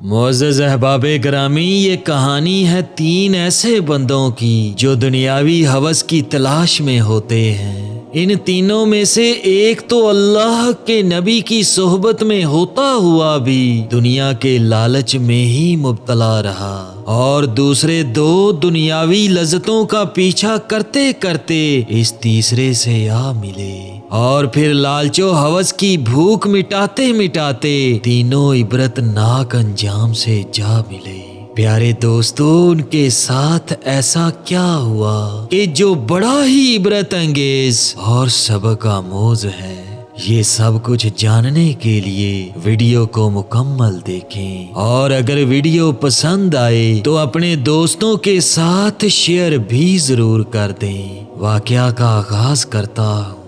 मुअज़्ज़ज़ अहबाब ग्रामी, ये कहानी है 3 ऐसे बंदों की जो दुनियावी हवस की तलाश में होते हैं। इन तीनों में से एक तो अल्लाह के नबी की सोहबत में होता हुआ भी दुनिया के लालच में ही मुब्तला रहा, और दूसरे 2 दुनियावी लज़्ज़तों का पीछा करते करते इस तीसरे से आ मिले, और फिर लालचो हवस की भूख मिटाते मिटाते तीनों इबरतनाक अंजाम से जा मिले। प्यारे दोस्तों, उनके साथ ऐसा क्या हुआ कि जो बड़ा ही इबरत अंगेज और सबक आमोज है। ये सब कुछ जानने के लिए वीडियो को मुकम्मल देखें, और अगर वीडियो पसंद आए तो अपने दोस्तों के साथ शेयर भी जरूर कर दें। वाकया का आगाज करता हूँ।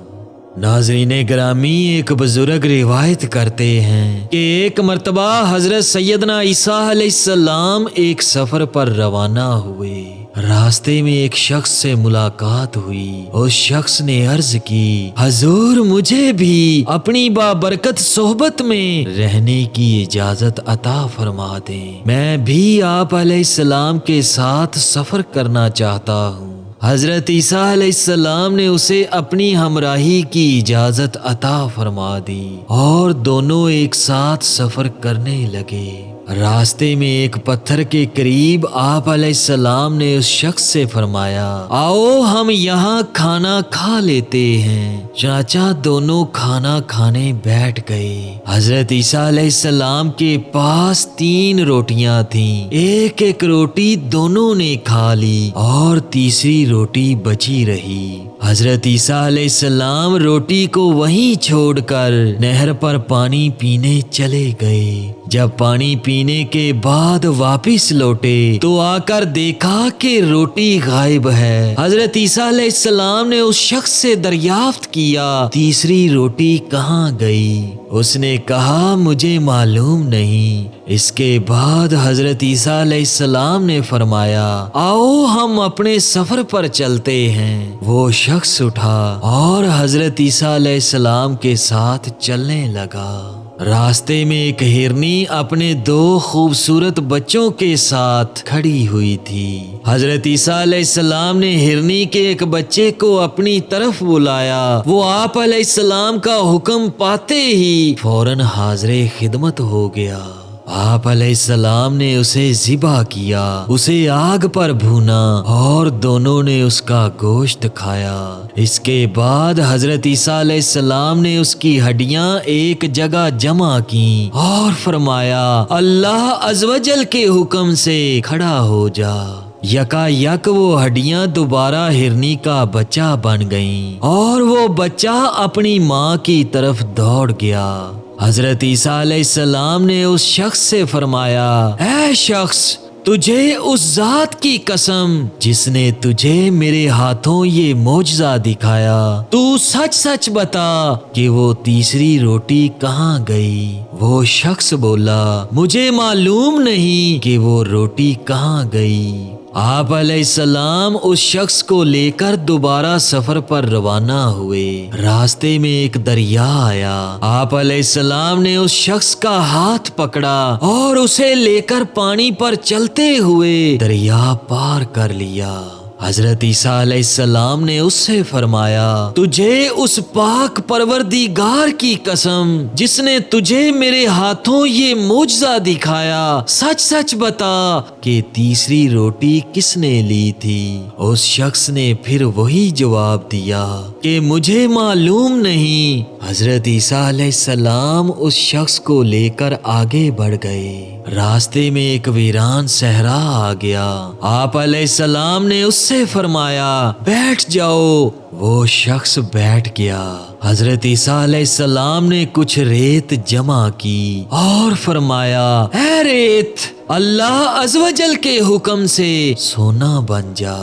नाज़रीने ग्रामी, एक बुजुर्ग रिवायत करते हैं कि एक मर्तबा हजरत सैयदना ईसा अलैहिस्सलाम एक सफर पर रवाना हुए। रास्ते में एक शख्स से मुलाकात हुई। उस शख्स ने अर्ज की, हजूर, मुझे भी अपनी बाबरकत सोहबत में रहने की इजाजत अता फरमा दें। मैं भी आप अलैहिस्सलाम के साथ सफर करना चाहता हूँ। हजरत ईसा अलैहिस्सलाम ने उसे अपनी हमराही की इजाजत अता फरमा दी और दोनों एक साथ सफर करने लगे। रास्ते में एक पत्थर के करीब आप अलैहिस्सलाम ने उस शख्स से फरमाया, आओ हम यहाँ खाना खा लेते हैं। चाचा दोनों खाना खाने बैठ गए। हजरत ईसा अलैहिस्सलाम के पास 3 रोटियां थीं। एक एक रोटी दोनों ने खा ली और तीसरी रोटी बची रही। हजरत ईसा अलैहिस्सलाम रोटी को वहीं छोड़कर नहर पर पानी पीने चले गए। जब पानी पीने के बाद वापस लौटे तो आकर देखा कि रोटी गायब है। हजरत ईसा अलैहिस्सलाम ने उस शख्स से दरियाफ्त किया, तीसरी रोटी कहाँ गई? उसने कहा, मुझे मालूम नहीं। इसके बाद हजरत ईसा अलैहिस्सलाम ने फरमाया, आओ हम अपने सफर पर चलते हैं। वो शख्स उठा और हजरत ईसा अलैहिस्सलाम के साथ चलने लगा। रास्ते में एक हिरनी अपने 2 खूबसूरत बच्चों के साथ खड़ी हुई थी। हजरत ईसा अलैहिस्सलाम ने हिरनी के एक बच्चे को अपनी तरफ बुलाया। वो आप अलैहिस्सलाम का हुक्म पाते ही फौरन हाज़िरे खिदमत हो गया। आप अलैहिस्सलाम ने उसे ज़िबा किया, उसे आग पर भूना और दोनों ने उसका गोश्त खाया। इसके बाद हजरत ईसा अलैहिस्सलाम ने उसकी हड्डियां एक जगह जमा की और फरमाया, अल्लाह अज़्वजल के हुक्म से खड़ा हो जा। यकायक वो हड्डियां दोबारा हिरनी का बच्चा बन गईं और वो बच्चा अपनी माँ की तरफ दौड़ गया। हजरत ईसा अलैहिस्सलाम ने उस शख्स से फरमाया, ऐ शख्स, तुझे उस जात की कसम जिसने तुझे मेरे हाथों ये मोजज़ा दिखाया, तू सच सच बता कि वो तीसरी रोटी कहाँ गई? वो शख्स बोला, मुझे मालूम नहीं कि वो रोटी कहाँ गई। आप अलैहिस्सलाम उस शख्स को लेकर दोबारा सफर पर रवाना हुए। रास्ते में एक दरिया आया। आप अलैहिस्सलाम ने उस शख्स का हाथ पकड़ा और उसे लेकर पानी पर चलते हुए दरिया पार कर लिया। हजरत ईसा अलैहिस्सलाम ने उससे फरमाया, तुझे उस पाक परवरदिगार की कसम जिसने तुझे मेरे हाथों ये मोजज़ा दिखाया, सच सच बता कि तीसरी रोटी किसने ली थी? उस शख्स ने फिर वही जवाब दिया कि मुझे मालूम नहीं। हजरत ईसा अलैहिस्सलाम उस शख्स को लेकर आगे बढ़ गए। रास्ते में एक वीरान सहरा आ गया। आप अलैहिस्सलाम ने उससे फरमाया, बैठ जाओ। वो शख्स बैठ गया। हजरत ईसा अलैहिस्सलाम ने कुछ रेत जमा की और फरमाया, ऐ रेत, अल्लाह अज़्वजल के हुक्म से सोना बन जा।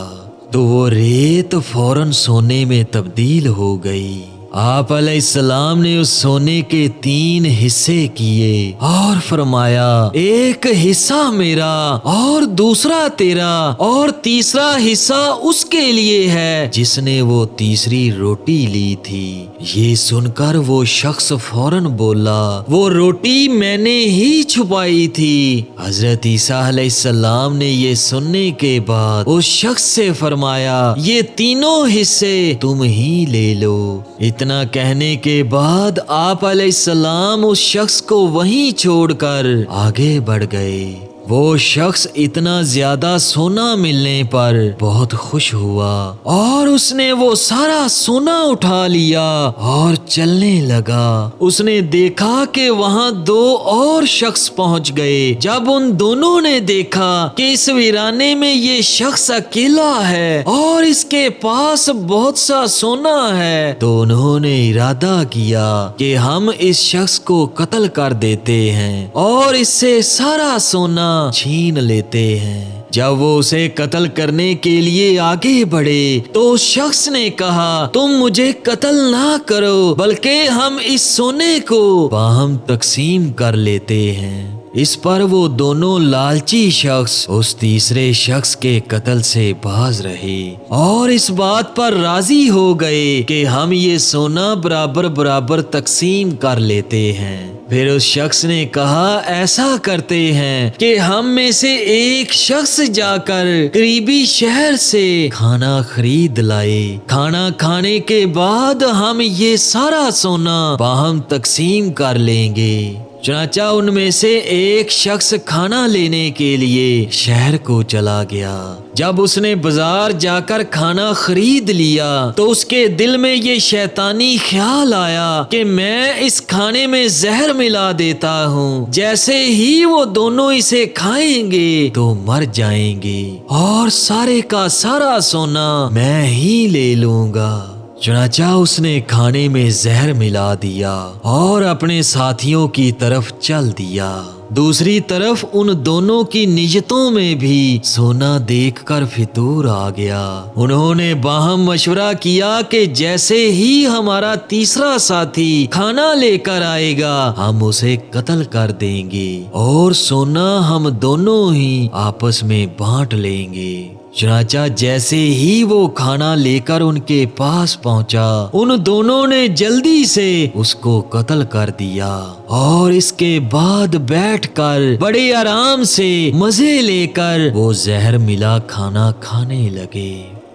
तो वो रेत फौरन सोने में तब्दील हो गई। आप अलैहिस्सलाम ने उस सोने के 3 हिस्से किए और फरमाया, एक हिस्सा मेरा और दूसरा तेरा और तीसरा हिस्सा उसके लिए है जिसने वो तीसरी रोटी ली थी। ये सुनकर वो शख्स फौरन बोला, वो रोटी मैंने ही छुपाई थी। हजरत ईसा अलैहिस्सलाम ने ये सुनने के बाद उस शख्स से फरमाया, ये तीनों हिस्से तुम ही ले लो। इतना कहने के बाद आप अलैहिस्सलाम उस शख्स को वहीं छोड़कर आगे बढ़ गए। वो शख्स इतना ज्यादा सोना मिलने पर बहुत खुश हुआ और उसने वो सारा सोना उठा लिया और चलने लगा। उसने देखा कि वहाँ 2 और शख्स पहुँच गए। जब उन दोनों ने देखा कि इस वीराने में ये शख्स अकेला है और इसके पास बहुत सा सोना है, तो उन्होंने इरादा किया कि हम इस शख्स को कत्ल कर देते हैं और इससे सारा सोना छीन लेते हैं। जब वो उसे कत्ल करने के लिए आगे बढ़े तो उस शख्स ने कहा, तुम मुझे कत्ल ना करो, बल्कि हम इस सोने को बाहम तकसीम कर लेते हैं। इस पर वो दोनों लालची शख्स उस तीसरे शख्स के कत्ल से बाज रहे और इस बात पर राजी हो गए कि हम ये सोना बराबर बराबर तकसीम कर लेते हैं। फिर उस शख्स ने कहा, ऐसा करते हैं कि हम में से एक शख्स जाकर करीबी शहर से खाना खरीद लाए। खाना खाने के बाद हम ये सारा सोना बाहम तकसीम कर लेंगे। चनाचा उनमें से एक शख्स खाना लेने के लिए शहर को चला गया। जब उसने बाजार जाकर खाना खरीद लिया तो उसके दिल में ये शैतानी ख्याल आया कि मैं इस खाने में जहर मिला देता हूँ, जैसे ही वो दोनों इसे खाएंगे तो मर जाएंगे और सारे का सारा सोना मैं ही ले लूंगा। चुनाचा उसने खाने में जहर मिला दिया और अपने साथियों की तरफ चल दिया। दूसरी तरफ उन दोनों की नियतों में भी सोना देखकर फितूर आ गया। उन्होंने बाहम मशवरा किया कि जैसे ही हमारा तीसरा साथी खाना लेकर आएगा हम उसे कत्ल कर देंगे और सोना हम दोनों ही आपस में बांट लेंगे। चनाचा जैसे ही वो खाना लेकर उनके पास पहुंचा, उन दोनों ने जल्दी से उसको कत्ल कर दिया और इसके बाद बैठकर बड़े आराम से मजे लेकर वो जहर मिला खाना खाने लगे।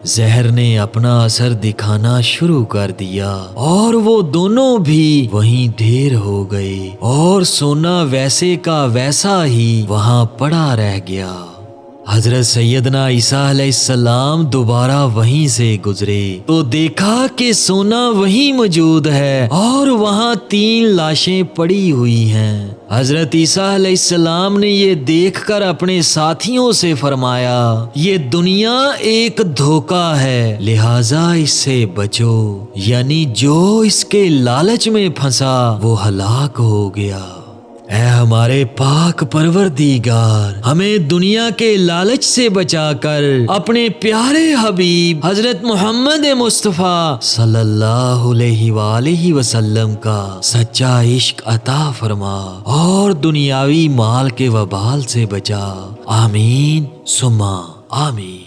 जहर ने अपना असर दिखाना शुरू कर दिया और वो दोनों भी वहीं ढेर हो गए और सोना वैसे का वैसा ही वहां पड़ा रह गया। हजरत सैयदना ईसा अलैहिस्सलाम दोबारा वहीं से गुजरे तो देखा कि सोना वहीं मौजूद है और वहाँ 3 लाशें पड़ी हुई हैं। हजरत ईसा अलैहिस्सलाम ने ये देखकर अपने साथियों से फरमाया, ये दुनिया एक धोखा है, लिहाजा इससे बचो, यानी जो इसके लालच में फंसा वो हलाक हो गया। ऐ हमारे पाक परवरदिगार, हमें दुनिया के लालच से बचाकर अपने प्यारे हबीब हजरत मोहम्मद मुस्तफ़ा सल्लल्लाहु अलैहि वसल्लम का सच्चा इश्क अता फरमा और दुनियावी माल के वबाल से बचा। आमीन सुम्मा आमीन।